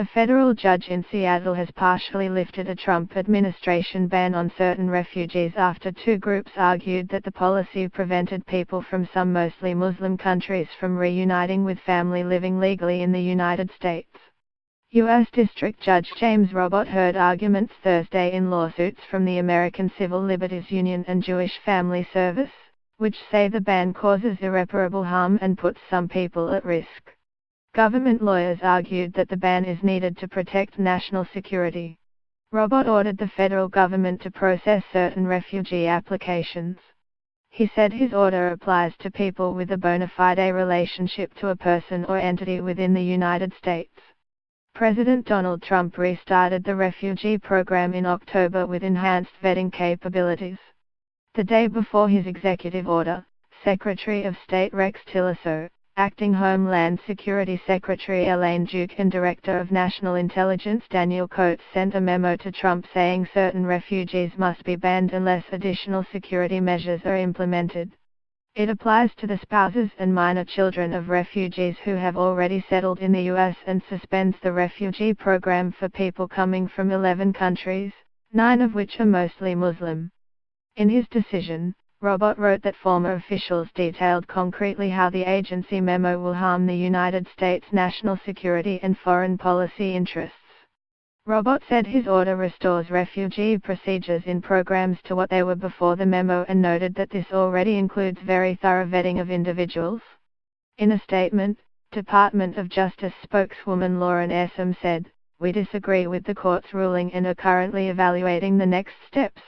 A federal judge in Seattle has partially lifted a Trump administration ban on certain refugees after two groups argued that the policy prevented people from some mostly Muslim countries from reuniting with family living legally in the United States. U.S. District Judge James Robot heard arguments Thursday in lawsuits from the American Civil Liberties Union and Jewish Family Service, which say the ban causes irreparable harm and puts some people at risk. Government lawyers argued that the ban is needed to protect national security. Robot ordered the federal government to process certain refugee applications. He said his order applies to people with a bona fide relationship to a person or entity within the United States. President Donald Trump restarted the refugee program in October with enhanced vetting capabilities. The day before his executive order, Secretary of State Rex Tillerson, Acting Homeland Security Secretary Elaine Duke and Director of National Intelligence Daniel Coats sent a memo to Trump saying certain refugees must be banned unless additional security measures are implemented. It applies to the spouses and minor children of refugees who have already settled in the U.S. and suspends the refugee program for people coming from 11 countries, 9 of which are mostly Muslim. In his decision, Robot wrote that former officials detailed concretely how the agency memo will harm the United States' national security and foreign policy interests. Robot said his order restores refugee procedures in programs to what they were before the memo and noted that this already includes very thorough vetting of individuals. In a statement, Department of Justice spokeswoman Lauren Essam said, "We disagree with the court's ruling and are currently evaluating the next steps."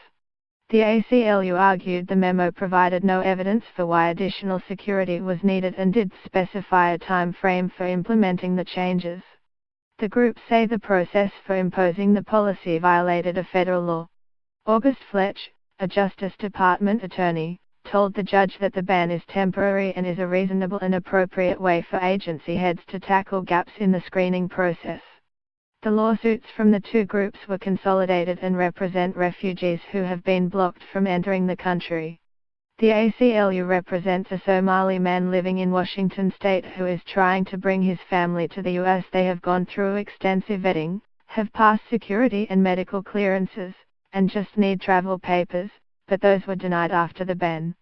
The ACLU argued the memo provided no evidence for why additional security was needed and did specify a time frame for implementing the changes. The group say the process for imposing the policy violated a federal law. August Fletch, a Justice Department attorney, told the judge that the ban is temporary and is a reasonable and appropriate way for agency heads to tackle gaps in the screening process. The lawsuits from the two groups were consolidated and represent refugees who have been blocked from entering the country. The ACLU represents a Somali man living in Washington state who is trying to bring his family to the U.S. They have gone through extensive vetting, have passed security and medical clearances, and just need travel papers, but those were denied after the ban.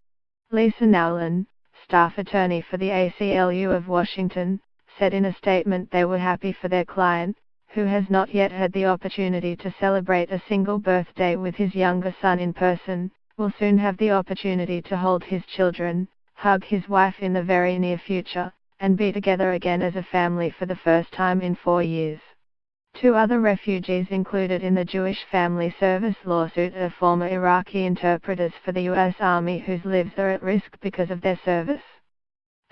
Lisa Nowlin, staff attorney for the ACLU of Washington, said in a statement they were happy for their client, who has not yet had the opportunity to celebrate a single birthday with his younger son in person, will soon have the opportunity to hold his children, hug his wife in the very near future, and be together again as a family for the first time in 4 years. Two other refugees included in the Jewish Family Service lawsuit are former Iraqi interpreters for the U.S. Army whose lives are at risk because of their service.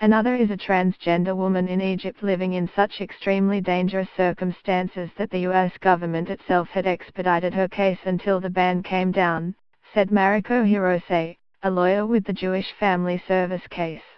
Another is a transgender woman in Egypt living in such extremely dangerous circumstances that the U.S. government itself had expedited her case until the ban came down, said Mariko Hirose, a lawyer with the Jewish Family Service case.